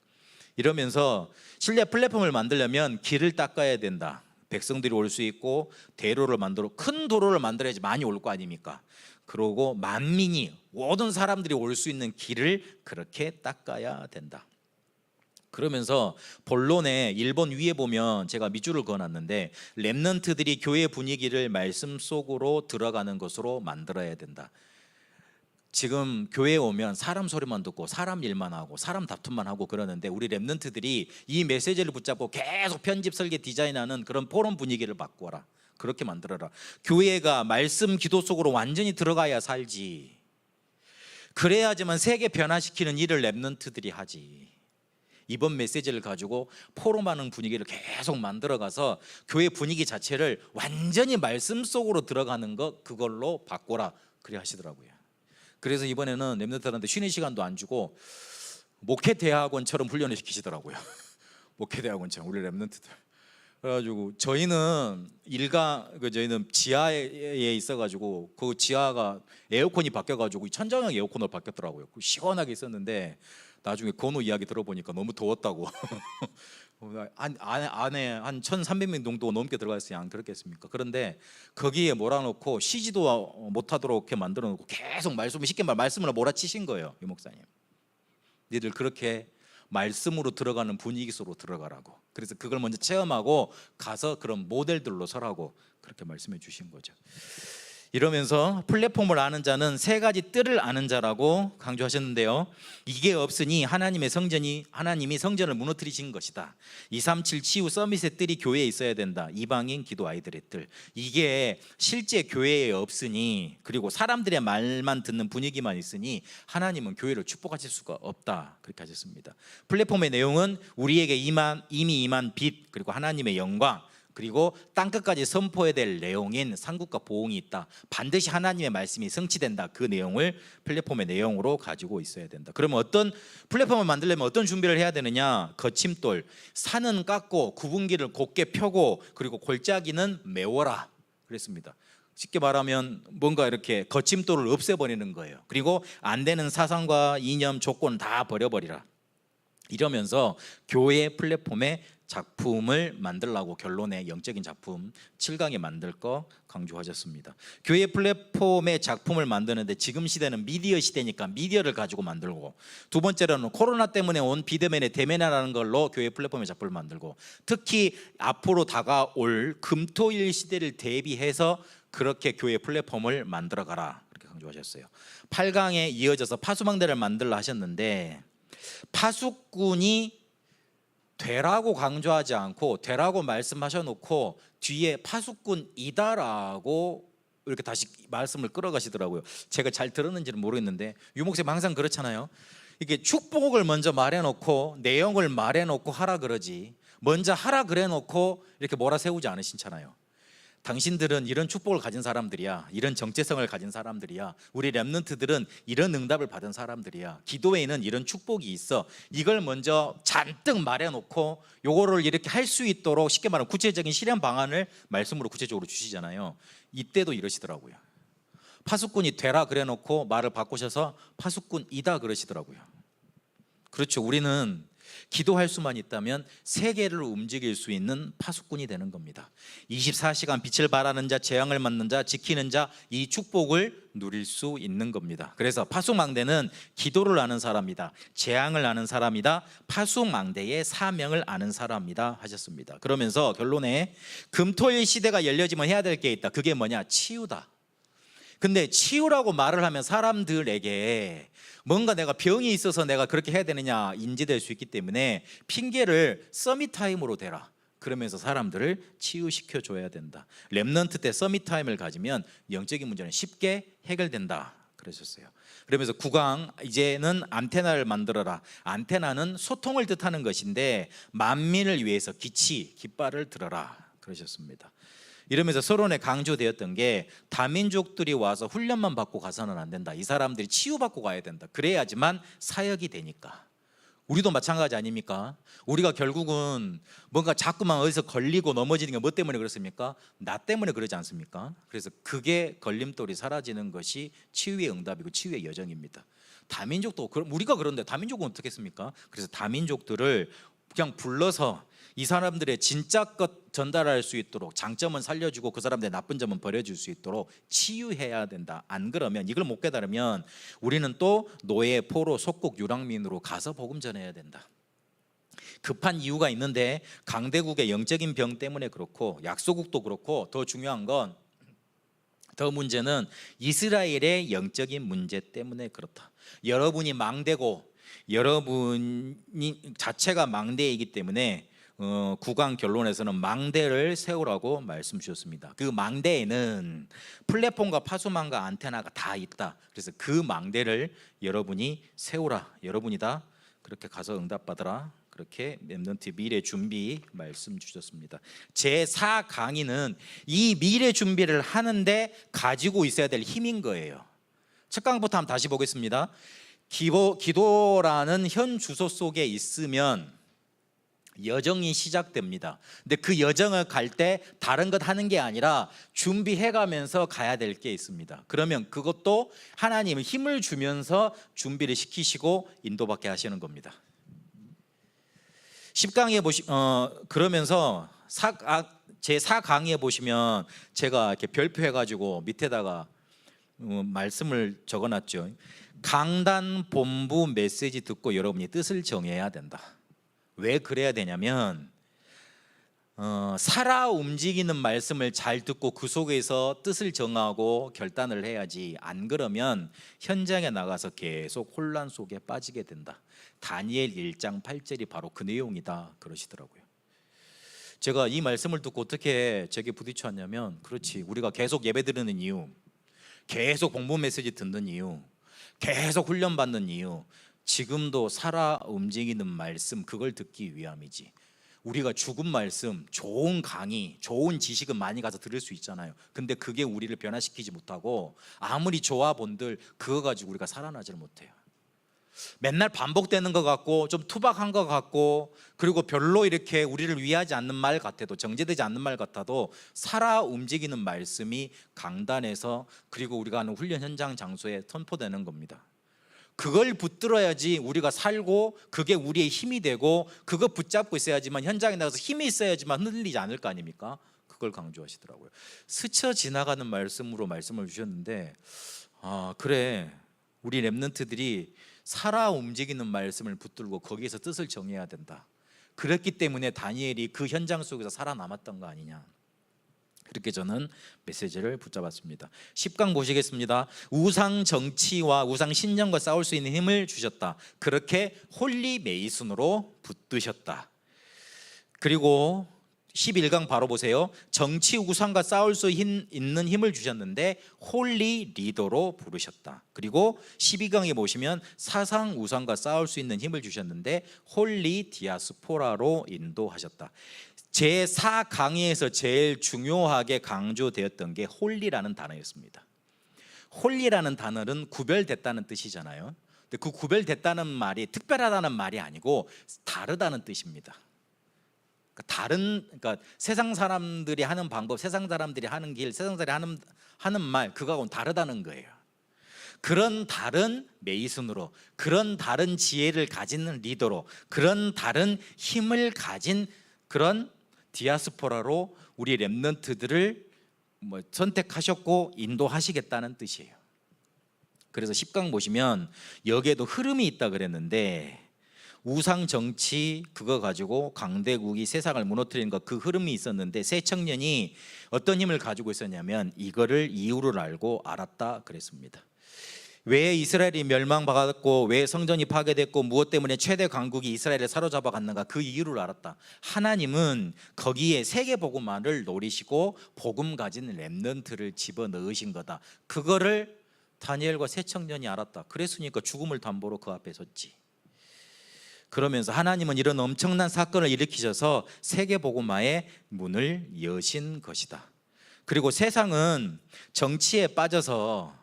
이러면서 실내 플랫폼을 만들려면 길을 닦아야 된다. 백성들이 올 수 있고 큰 도로를 만들어야지 많이 올 거 아닙니까? 그러고 만민이, 모든 사람들이 올 수 있는 길을 그렇게 닦아야 된다. 그러면서 본론에 1번 위에 보면 제가 밑줄을 그어놨는데, 렘넌트들이 교회 분위기를 말씀 속으로 들어가는 것으로 만들어야 된다. 지금 교회에 오면 사람 소리만 듣고 사람 일만 하고 사람 다툼만 하고 그러는데, 우리 렘넌트들이 이 메시지를 붙잡고 계속 편집, 설계, 디자인하는 그런 포럼 분위기를 바꿔라. 그렇게 만들어라. 교회가 말씀 기도 속으로 완전히 들어가야 살지. 그래야지만 세계 변화시키는 일을 렘넌트들이 하지. 이번 메시지를 가지고 포럼하는 분위기를 계속 만들어가서 교회 분위기 자체를 완전히 말씀 속으로 들어가는 것, 그걸로 바꿔라. 그래 하시더라고요. 그래서 이번에는 렘넌트들한테 쉬는 시간도 안 주고 목회대학원처럼 훈련을 시키시더라고요. 목회대학원처럼 우리 렘넌트들. 그래가지고 저희는 저희는 지하에 있어가지고 그 지하가 에어컨이 바뀌어가지고 천장형 에어컨으로 바뀌었더라고요. 시원하게 있었는데 나중에 건우 이야기 들어보니까 너무 더웠다고. 안에 한 1,300명 정도 넘게 들어가 있어요. 안 그렇겠습니까? 그런데 거기에 몰아놓고 쉬지도 못하도록 이렇게 만들어 놓고 계속 쉽게 말씀을 몰아치신 거예요. 유 목사님, 니들 그렇게 말씀으로 들어가는 분위기 속으로 들어가라고. 그래서 그걸 먼저 체험하고 가서 그런 모델들로 서라고 그렇게 말씀해 주신 거죠. 이러면서 플랫폼을 아는 자는 세 가지 뜰을 아는 자라고 강조하셨는데요. 이게 없으니 하나님이 성전을 무너뜨리신 것이다. 237 치유 서밋의 뜰이 교회에 있어야 된다. 이방인 기도 아이들의 뜰. 이게 실제 교회에 없으니, 그리고 사람들의 말만 듣는 분위기만 있으니 하나님은 교회를 축복하실 수가 없다. 그렇게 하셨습니다. 플랫폼의 내용은 우리에게 이미 임한 빛, 그리고 하나님의 영광, 그리고 땅끝까지 선포해야 될 내용인 상급과 보응이 있다. 반드시 하나님의 말씀이 성취된다. 그 내용을 플랫폼의 내용으로 가지고 있어야 된다. 그러면 어떤 플랫폼을 만들려면 어떤 준비를 해야 되느냐? 거침돌, 산은 깎고 구분기를 곧게 펴고 그리고 골짜기는 메워라 그랬습니다. 쉽게 말하면 뭔가 이렇게 거침돌을 없애버리는 거예요. 그리고 안 되는 사상과 이념, 조건 다 버려버리라. 이러면서 교회 플랫폼에 작품을 만들라고 결론에 영적인 작품 7강에 만들 거 강조하셨습니다. 교회 플랫폼의 작품을 만드는데 지금 시대는 미디어 시대니까 미디어를 가지고 만들고, 두 번째로는 코로나 때문에 온 비대면의 대면이라는 걸로 교회 플랫폼의 작품을 만들고, 특히 앞으로 다가올 금토일 시대를 대비해서 그렇게 교회 플랫폼을 만들어가라 그렇게 강조하셨어요. 8강에 이어져서 파수망대를 만들라 하셨는데, 파수꾼이 되라고 강조하지 않고 되라고 말씀하셔놓고 뒤에 파수꾼이다라고 이렇게 다시 말씀을 끌어가시더라고요. 제가 잘 들었는지는 모르겠는데 유 목사님 항상 그렇잖아요. 이게 축복을 먼저 말해놓고 내용을 말해놓고 하라 그러지, 먼저 하라 그래놓고 이렇게 몰아세우지 않으신잖아요. 당신들은 이런 축복을 가진 사람들이야, 이런 정체성을 가진 사람들이야, 우리 렘넌트들은 이런 응답을 받은 사람들이야, 기도회에는 이런 축복이 있어, 이걸 먼저 잔뜩 말해놓고 요거를 이렇게 할 수 있도록 쉽게 말하면 구체적인 실현 방안을 말씀으로 구체적으로 주시잖아요. 이때도 이러시더라고요. 파수꾼이 되라 그래놓고 말을 바꾸셔서 파수꾼이다 그러시더라고요. 그렇죠. 우리는 기도할 수만 있다면 세계를 움직일 수 있는 파수꾼이 되는 겁니다. 24시간 빛을 발하는 자, 재앙을 맞는 자, 지키는 자, 이 축복을 누릴 수 있는 겁니다. 그래서 파수망대는 기도를 아는 사람이다, 재앙을 아는 사람이다, 파수망대의 사명을 아는 사람이다 하셨습니다. 그러면서 결론에 금토일 시대가 열려지면 해야 될 게 있다. 그게 뭐냐? 치유다. 근데 치유라고 말을 하면 사람들에게 뭔가 내가 병이 있어서 내가 그렇게 해야 되느냐 인지될 수 있기 때문에 핑계를 서밋타임으로 대라. 그러면서 사람들을 치유시켜 줘야 된다. 렘넌트 때 서밋타임을 가지면 영적인 문제는 쉽게 해결된다. 그러셨어요. 그러면서 9강 이제는 안테나를 만들어라. 안테나는 소통을 뜻하는 것인데 만민을 위해서 깃발을 들어라 그러셨습니다. 이러면서 서론에 강조되었던 게 다민족들이 와서 훈련만 받고 가서는 안 된다. 이 사람들이 치유받고 가야 된다. 그래야지만 사역이 되니까. 우리도 마찬가지 아닙니까? 우리가 결국은 뭔가 자꾸만 어디서 걸리고 넘어지는 게 뭐 때문에 그렇습니까? 나 때문에 그러지 않습니까? 그래서 그게 걸림돌이 사라지는 것이 치유의 응답이고 치유의 여정입니다. 다민족도 우리가 그런데 다민족은 어떻게 했습니까? 그래서 다민족들을 그냥 불러서 이 사람들의 진짜 것 전달할 수 있도록 장점은 살려주고 그 사람들의 나쁜 점은 버려줄 수 있도록 치유해야 된다. 안 그러면 이걸 못 깨달으면 우리는 또 노예, 포로, 속국, 유랑민으로 가서 복음 전해야 된다. 급한 이유가 있는데 강대국의 영적인 병 때문에 그렇고 약소국도 그렇고 더 중요한 건 더 문제는 이스라엘의 영적인 문제 때문에 그렇다. 여러분이 망대고 여러분이 자체가 망대이기 때문에 9강 결론에서는 망대를 세우라고 말씀 주셨습니다. 그 망대에는 플랫폼과 파수망과 안테나가 다 있다. 그래서 그 망대를 여러분이 세우라. 여러분이다. 그렇게 가서 응답받으라. 그렇게 렘넌트 미래 준비 말씀 주셨습니다. 제4 강의는 이 미래 준비를 하는데 가지고 있어야 될 힘인 거예요. 첫 강부터 한번 다시 보겠습니다. 기도라는 현 주소 속에 있으면 여정이 시작됩니다. 근데 그 여정을 갈 때 다른 것 하는 게 아니라 준비해 가면서 가야 될 게 있습니다. 그러면 그것도 하나님은 힘을 주면서 준비를 시키시고 인도받게 하시는 겁니다. 10강에 그러면서 제4강의에 보시면 제가 이렇게 별표해 가지고 밑에다가 말씀을 적어놨죠. 강단 본부 메시지 듣고 여러분이 뜻을 정해야 된다. 왜 그래야 되냐면 살아 움직이는 말씀을 잘 듣고 그 속에서 뜻을 정하고 결단을 해야지. 안 그러면 현장에 나가서 계속 혼란 속에 빠지게 된다. 다니엘 1장 8절이 바로 그 내용이다 그러시더라고요. 제가 이 말씀을 듣고 어떻게 제게 부딪혔냐면, 그렇지, 우리가 계속 예배 드리는 이유, 계속 공부 메시지 듣는 이유, 계속 훈련받는 이유, 지금도 살아 움직이는 말씀, 그걸 듣기 위함이지. 우리가 죽은 말씀, 좋은 강의, 좋은 지식은 많이 가서 들을 수 있잖아요. 근데 그게 우리를 변화시키지 못하고 아무리 좋아 본들 그거 가지고 우리가 살아나질 못해요. 맨날 반복되는 것 같고 좀 투박한 것 같고 그리고 별로 이렇게 우리를 위하지 않는 말 같아도, 정제되지 않는 말 같아도 살아 움직이는 말씀이 강단에서 그리고 우리가 하는 훈련 현장 장소에 선포되는 겁니다. 그걸 붙들어야지 우리가 살고 그게 우리의 힘이 되고 그거 붙잡고 있어야지만, 현장에 나가서 힘이 있어야지만 흔들리지 않을 거 아닙니까? 그걸 강조하시더라고요. 스쳐 지나가는 말씀으로 말씀을 주셨는데, 그래, 우리 렘넌트들이 살아 움직이는 말씀을 붙들고 거기에서 뜻을 정해야 된다. 그렇기 때문에 다니엘이 그 현장 속에서 살아남았던 거 아니냐, 그렇게 저는 메시지를 붙잡았습니다. 10강 보시겠습니다. 우상 정치와 우상 신념과 싸울 수 있는 힘을 주셨다. 그렇게 홀리 메이슨으로 붙드셨다. 그리고 11강 바로 보세요. 정치 우상과 싸울 수 있는 힘을 주셨는데 홀리 리더로 부르셨다. 그리고 12강에 보시면 사상 우상과 싸울 수 있는 힘을 주셨는데 홀리 디아스포라로 인도하셨다. 제4강의에서 제일 중요하게 강조되었던 게 홀리라는 단어였습니다. 홀리라는 단어는 구별됐다는 뜻이잖아요. 근데 그 구별됐다는 말이 특별하다는 말이 아니고 다르다는 뜻입니다. 그러니까 세상 사람들이 하는 방법, 세상 사람들이 하는 길, 세상 사람들이 하는 말, 그거하고는 다르다는 거예요. 그런 다른 메이슨으로, 그런 다른 지혜를 가진 리더로, 그런 다른 힘을 가진 그런 디아스포라로 우리 렘넌트들을 선택하셨고 인도하시겠다는 뜻이에요. 그래서 10강 보시면 여기에도 흐름이 있다 그랬는데, 우상 정치 그거 가지고 강대국이 세상을 무너뜨리는 것, 그 흐름이 있었는데 새 청년이 어떤 힘을 가지고 있었냐면 이거를 이유를 알고 알았다 그랬습니다. 왜 이스라엘이 멸망받았고 왜 성전이 파괴됐고 무엇 때문에 최대 강국이 이스라엘을 사로잡아 갔는가, 그 이유를 알았다. 하나님은 거기에 세계복음화를 노리시고 복음 가진 렘넌트를 집어넣으신 거다. 그거를 다니엘과 세 청년이 알았다. 그랬으니까 죽음을 담보로 그 앞에 섰지. 그러면서 하나님은 이런 엄청난 사건을 일으키셔서 세계복음화의 문을 여신 것이다. 그리고 세상은 정치에 빠져서,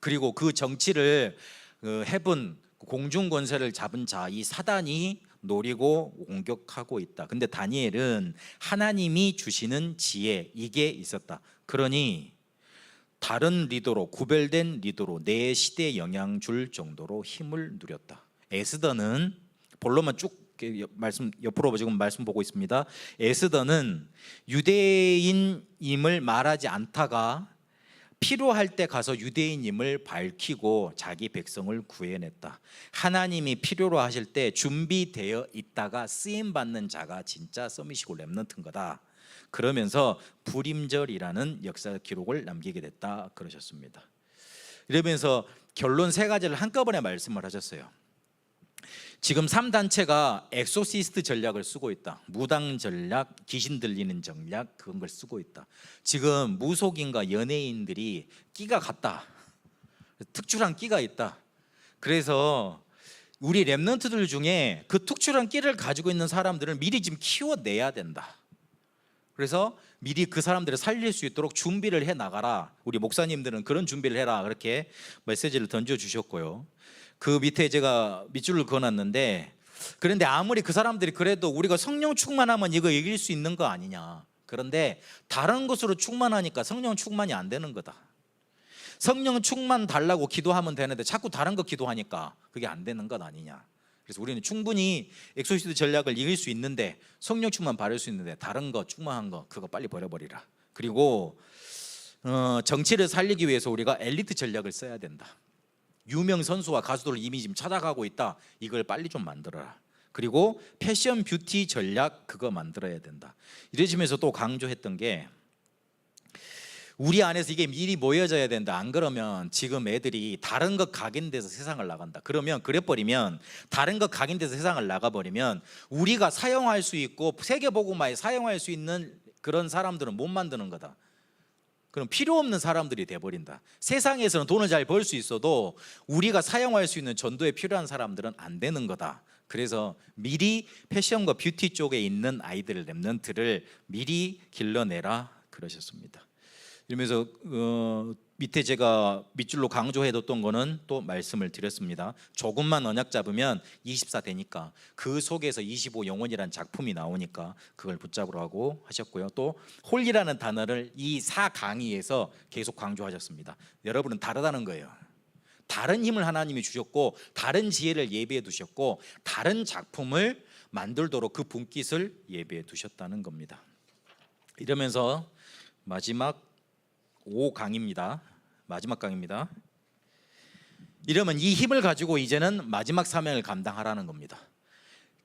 그리고 그 정치를 해본 공중 권세를 잡은 자, 이 사단이 노리고 공격하고 있다. 근데 다니엘은 하나님이 주시는 지혜, 이게 있었다. 그러니 다른 리더로, 구별된 리더로 내 시대에 영향 줄 정도로 힘을 누렸다. 에스더는, 본론만 쭉 말씀, 옆으로 지금 말씀 보고 있습니다. 에스더는 유대인임을 말하지 않다가 필요할 때 가서 유대인임을 밝히고 자기 백성을 구해냈다. 하나님이 필요로 하실 때 준비되어 있다가 쓰임받는 자가 진짜 서밋이고 렘넌트인 거다. 그러면서 불임절이라는 역사 기록을 남기게 됐다 그러셨습니다. 이러면서 결론 세 가지를 한꺼번에 말씀을 하셨어요. 지금 3단체가 엑소시스트 전략을 쓰고 있다. 무당 전략, 귀신 들리는 전략, 그런 걸 쓰고 있다. 지금 무속인과 연예인들이 끼가 같다. 특출한 끼가 있다. 그래서 우리 렘넌트들 중에 그 특출한 끼를 가지고 있는 사람들을 미리 지금 키워내야 된다. 그래서 미리 그 사람들을 살릴 수 있도록 준비를 해 나가라. 우리 목사님들은 그런 준비를 해라. 그렇게 메시지를 던져주셨고요. 그 밑에 제가 밑줄을 그어놨는데, 그런데 아무리 그 사람들이 그래도 우리가 성령 충만하면 이거 이길 수 있는 거 아니냐. 그런데 다른 것으로 충만하니까 성령 충만이 안 되는 거다. 성령 충만 달라고 기도하면 되는데 자꾸 다른 거 기도하니까 그게 안 되는 것 아니냐. 그래서 우리는 충분히 엑소시스트 전략을 이길 수 있는데, 성령 충만 바를 수 있는데 다른 거 충만한 거 그거 빨리 버려버리라. 그리고 정치를 살리기 위해서 우리가 엘리트 전략을 써야 된다. 유명 선수와 가수들을 이미 지금 찾아가고 있다. 이걸 빨리 좀 만들어라. 그리고 패션 뷰티 전략 그거 만들어야 된다. 이러시면서 또 강조했던 게, 우리 안에서 이게 미리 모여져야 된다. 안 그러면 지금 애들이 다른 것 각인돼서 세상을 나간다. 그러면 그래버리면, 다른 것 각인돼서 세상을 나가버리면 우리가 사용할 수 있고 세계복음화에 사용할 수 있는 그런 사람들은 못 만드는 거다. 그럼 필요 없는 사람들이 돼버린다. 세상에서는 돈을 잘 벌 수 있어도 우리가 사용할 수 있는 전도에 필요한 사람들은 안 되는 거다. 그래서 미리 패션과 뷰티 쪽에 있는 아이들, 렘넌트를 미리 길러내라 그러셨습니다. 이러면서 밑에 제가 밑줄로 강조해뒀던 거는 또 말씀을 드렸습니다. 조금만 언약 잡으면 24 되니까 그 속에서 25 영혼이라는 작품이 나오니까 그걸 붙잡으라고 하고 하셨고요. 또 홀이라는 단어를 이 4강의에서 계속 강조하셨습니다. 여러분은 다르다는 거예요. 다른 힘을 하나님이 주셨고, 다른 지혜를 예비해 두셨고, 다른 작품을 만들도록 그 분깃을 예비해 두셨다는 겁니다. 이러면서 마지막 5강입니다. 마지막 강입니다. 이러면 이 힘을 가지고 이제는 마지막 사명을 감당하라는 겁니다.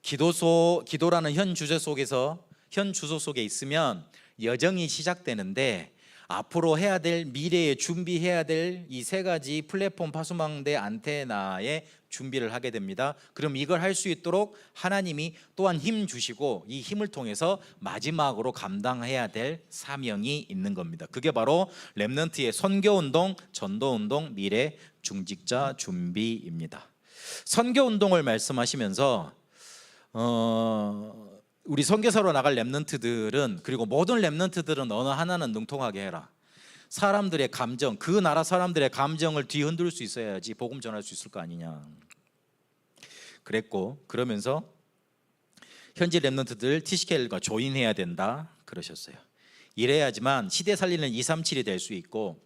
기도라는 현 주제 속에서, 현 주소 속에 있으면 여정이 시작되는데, 앞으로 해야 될, 미래에 준비해야 될 이 세 가지 플랫폼 파수망대 안테나에 준비를 하게 됩니다. 그럼 이걸 할 수 있도록 하나님이 또한 힘 주시고, 이 힘을 통해서 마지막으로 감당해야 될 사명이 있는 겁니다. 그게 바로 렘넌트의 선교운동, 전도운동, 미래 중직자 준비입니다. 선교운동을 말씀하시면서 우리 선교사로 나갈 렘넌트들은, 그리고 모든 렘넌트들은 어느 하나는 능통하게 해라. 사람들의 감정, 그 나라 사람들의 감정을 뒤흔들 수 있어야지 복음 전할 수 있을 거 아니냐 그랬고, 그러면서 현지 렘넌트들 TCKL과 조인해야 된다 그러셨어요. 이래야지만 시대 살리는 237이 될 수 있고,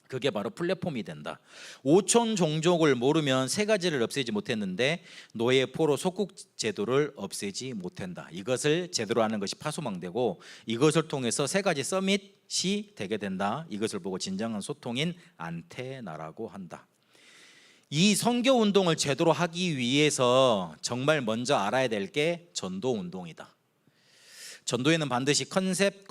그게 바로 플랫폼이 된다. 5천 종족을 모르면 세 가지를 없애지 못했는데 노예 포로 속국 제도를 없애지 못한다. 이것을 제대로 하는 것이 파수망대고, 이것을 통해서 세 가지 서밋이 되게 된다. 이것을 보고 진정한 소통인 안테나라고 한다. 이 선교운동을 제대로 하기 위해서 정말 먼저 알아야 될 게 전도운동이다. 전도에는 반드시 컨셉,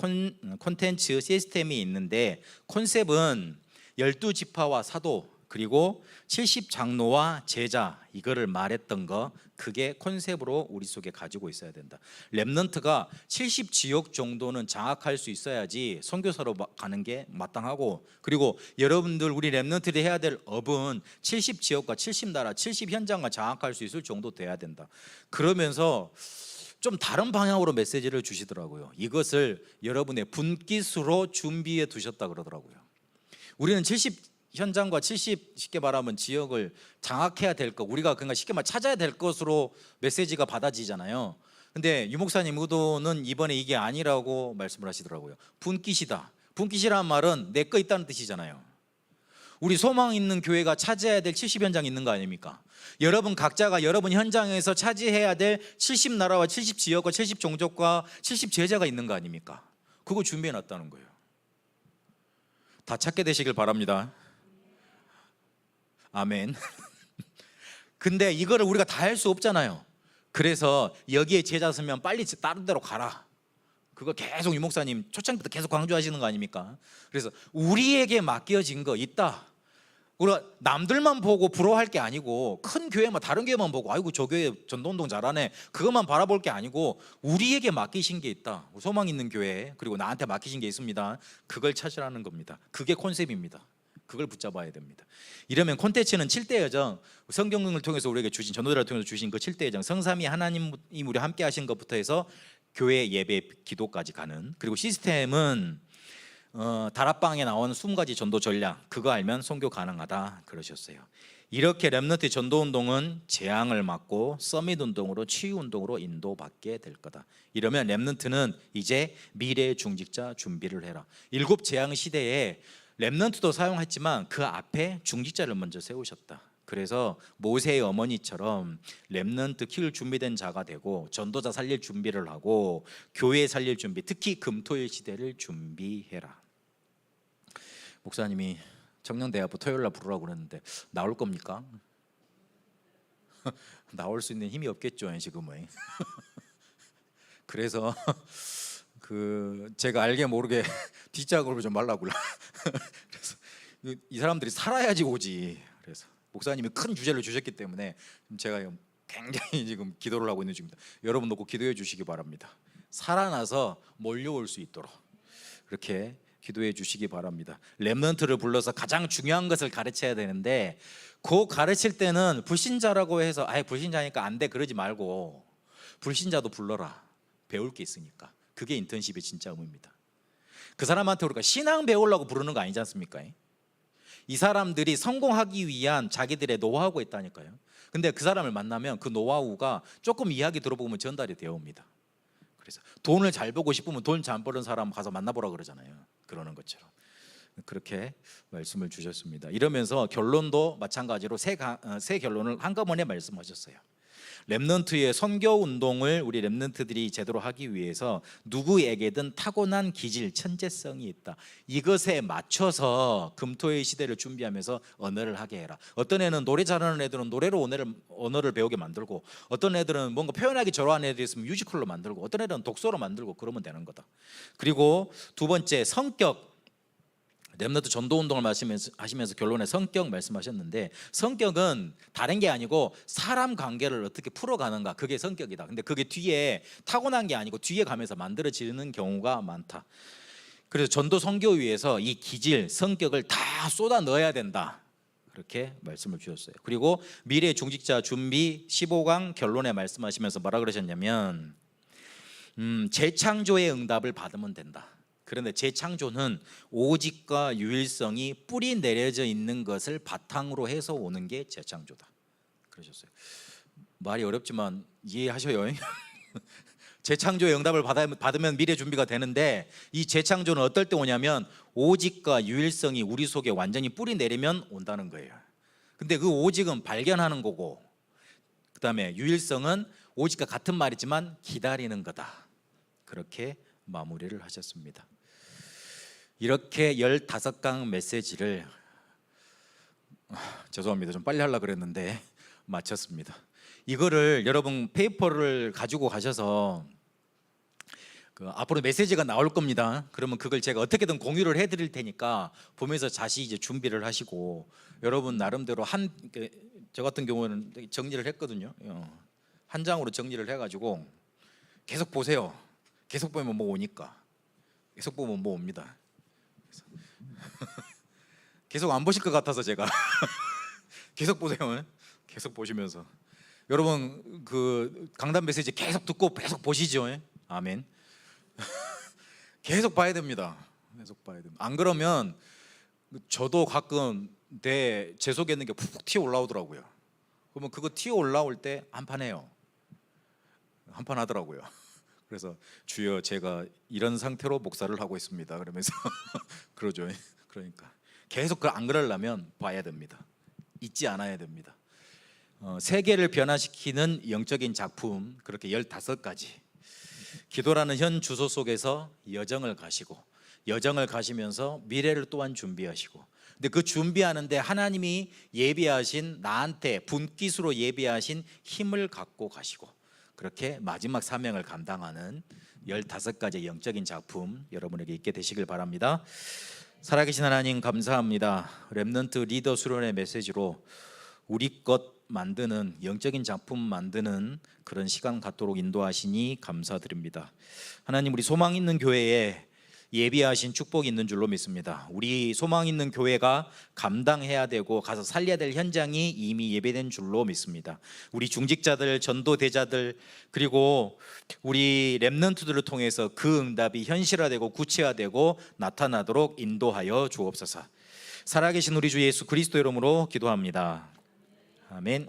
콘텐츠, 시스템이 있는데, 컨셉은 12지파와 사도, 그리고 70장로와 제자 이거를 말했던 거 그게 컨셉으로 우리 속에 가지고 있어야 된다. 렘넌트가 70지역 정도는 장악할 수 있어야지 선교사로 가는 게 마땅하고, 그리고 여러분들 우리 렘넌트들이 해야 될 업은 70지역과 70나라 70현장을 장악할 수 있을 정도 돼야 된다. 그러면서 좀 다른 방향으로 메시지를 주시더라고요. 이것을 여러분의 분깃으로 준비해 두셨다 그러더라고요. 우리는 70 현장과 70 쉽게 말하면 지역을 장악해야 될 것, 우리가 그러니까 쉽게 말 찾아야 될 것으로 메시지가 받아지잖아요. 근데 유 목사님 의도는 이번에 이게 아니라고 말씀을 하시더라고요. 분깃이다. 분깃이라는 말은 내 거 있다는 뜻이잖아요. 우리 소망 있는 교회가 차지해야 될 70 현장이 있는 거 아닙니까? 여러분 각자가 여러분 현장에서 차지해야 될 70 나라와 70 지역과 70 종족과 70 제자가 있는 거 아닙니까? 그거 준비해 놨다는 거예요. 다 찾게 되시길 바랍니다. 아멘. 근데 이거를 우리가 다 할 수 없잖아요. 그래서 여기에 제자 서면 빨리 다른 데로 가라. 그거 계속 유 목사님 초창부터 계속 강조하시는 거 아닙니까? 그래서 우리에게 맡겨진 거 있다. 우리가 남들만 보고 부러워할 게 아니고, 큰 교회만 다른 교회만 보고 아이고 저 교회 전도운동 잘하네 그것만 바라볼 게 아니고, 우리에게 맡기신 게 있다. 소망 있는 교회, 그리고 나한테 맡기신 게 있습니다. 그걸 찾으라는 겁니다. 그게 컨셉입니다. 그걸 붙잡아야 됩니다. 이러면 콘텐츠는 7대 여정, 성경을 통해서 우리에게 주신, 전도자를 통해서 주신 그 7대 여정, 성삼위 하나님이 우리 함께 하신 것부터 해서 교회 예배 기도까지 가는, 그리고 시스템은 다락방에 나온 20가지 전도 전략, 그거 알면 선교 가능하다 그러셨어요. 이렇게 렘넌트 전도 운동은 재앙을 막고 서밋 운동으로, 치유 운동으로 인도받게 될 거다. 이러면 렘넌트는 이제 미래의 중직자 준비를 해라. 7 재앙 시대에 렘넌트도 사용했지만 그 앞에 중직자를 먼저 세우셨다. 그래서 모세의 어머니처럼 렘넌트 키울 준비된 자가 되고, 전도자 살릴 준비를 하고, 교회 살릴 준비, 특히 금토일 시대를 준비해라. 목사님이 청년대학부 토요일날 부르라고 그랬는데 나올 겁니까? 나올 수 있는 힘이 없겠죠 지금은. 그래서 제가 알게 모르게 뒷작업을 좀 말라고. 그래서 이 사람들이 살아야지 오지. 그래서 목사님이 큰 주제를 주셨기 때문에 제가 굉장히 지금 기도를 하고 있는 중입니다. 여러분 놓고 기도해 주시기 바랍니다. 살아나서 몰려올 수 있도록 그렇게 기도해 주시기 바랍니다. 렘넌트를 불러서 가장 중요한 것을 가르쳐야 되는데, 그 가르칠 때는 불신자라고 해서 아예 불신자니까 안 돼 그러지 말고, 불신자도 불러라. 배울 게 있으니까. 그게 인턴십의 진짜 의미입니다. 그 사람한테 우리가 신앙 배우려고 부르는 거 아니지 않습니까? 이 사람들이 성공하기 위한 자기들의 노하우가 있다니까요. 근데 그 사람을 만나면 그 노하우가 조금 이야기 들어보면 전달이 되어 옵니다. 그래서 돈을 잘 벌고 싶으면 돈 잘 버는 사람 가서 만나보라 그러잖아요. 그러는 것처럼 그렇게 말씀을 주셨습니다. 이러면서 결론도 마찬가지로 세 결론을 한꺼번에 말씀하셨어요. 렘넌트의 선교 운동을 우리 렘넌트들이 제대로 하기 위해서 누구에게든 타고난 기질, 천재성이 있다. 이것에 맞춰서 금토의 시대를 준비하면서 언어를 하게 해라. 어떤 애는 노래 잘하는 애들은 노래로 언어를 배우게 만들고, 어떤 애들은 뭔가 표현하기 좋아하는 애들이 있으면 뮤지컬로 만들고, 어떤 애들은 독서로 만들고, 그러면 되는 거다. 그리고 두 번째, 성격. 렘넌트 전도 운동을 하시면서 결론에 성격 말씀하셨는데, 성격은 다른 게 아니고 사람 관계를 어떻게 풀어가는가, 그게 성격이다. 근데 그게 뒤에 타고난 게 아니고 뒤에 가면서 만들어지는 경우가 많다. 그래서 전도 선교위에서 이 기질, 성격을 다 쏟아 넣어야 된다. 그렇게 말씀을 주셨어요. 그리고 미래 중직자 준비 15강 결론에 말씀하시면서 뭐라 그러셨냐면, 재창조의 응답을 받으면 된다. 그런데 재창조는 오직과 유일성이 뿌리 내려져 있는 것을 바탕으로 해서 오는 게 재창조다 그러셨어요. 말이 어렵지만 이해하셔요. 재창조의 응답을 받으면 미래 준비가 되는데, 이 재창조는 어떨 때 오냐면 오직과 유일성이 우리 속에 완전히 뿌리 내리면 온다는 거예요. 근데 그 오직은 발견하는 거고, 그 다음에 유일성은 오직과 같은 말이지만 기다리는 거다. 그렇게 마무리를 하셨습니다. 이렇게 15강 메시지를 죄송합니다. 좀 빨리 하려고 그랬는데 마쳤습니다. 이거를 여러분 페이퍼를 가지고 가셔서 앞으로 메시지가 나올 겁니다. 그러면 그걸 제가 어떻게든 공유를 해드릴 테니까 보면서 다시 이제 준비를 하시고, 여러분 나름대로 저 같은 경우는 정리를 했거든요. 한 장으로 정리를 해가지고 계속 보세요. 계속 보면 뭐 오니까. 계속 보면 뭐 옵니다. 계속 안 보실 것 같아서 제가 계속 보세요. 계속 보시면서 여러분 그 강단 메시지 계속 듣고 계속 보시죠. 아멘. 계속 봐야 됩니다. 계속 봐야 됩니다. 안 그러면 저도 가끔 제 속에 있는 게 푹 튀어 올라오더라고요. 그러면 그거 튀어 올라올 때 한판 해요. 한판 하더라고요. 그래서 주여 제가 이런 상태로 목사를 하고 있습니다. 그러면서 그러죠. 그러니까 계속 안 그러려면 봐야 됩니다. 잊지 않아야 됩니다. 세계를 변화시키는 영적인 작품, 그렇게 15가지. 기도라는 현 주소 속에서 여정을 가시면서 미래를 또한 준비하시고, 근데 그 준비하는데 하나님이 예비하신, 나한테 분깃으로 예비하신 힘을 갖고 가시고, 그렇게 마지막 사명을 감당하는 15가지 영적인 작품 여러분에게 있게 되시길 바랍니다. 살아계신 하나님 감사합니다. 렘넌트 리더 수련의 메시지로 우리 것 만드는, 영적인 작품 만드는 그런 시간 갖도록 인도하시니 감사드립니다. 하나님, 우리 소망 있는 교회에 예비하신 축복이 있는 줄로 믿습니다. 우리 소망 있는 교회가 감당해야 되고 가서 살려야 될 현장이 이미 예배된 줄로 믿습니다. 우리 중직자들, 전도대자들, 그리고 우리 렘넌트들을 통해서 그 응답이 현실화되고 구체화되고 나타나도록 인도하여 주옵소서. 살아계신 우리 주 예수 그리스도 이름으로 기도합니다. 아멘.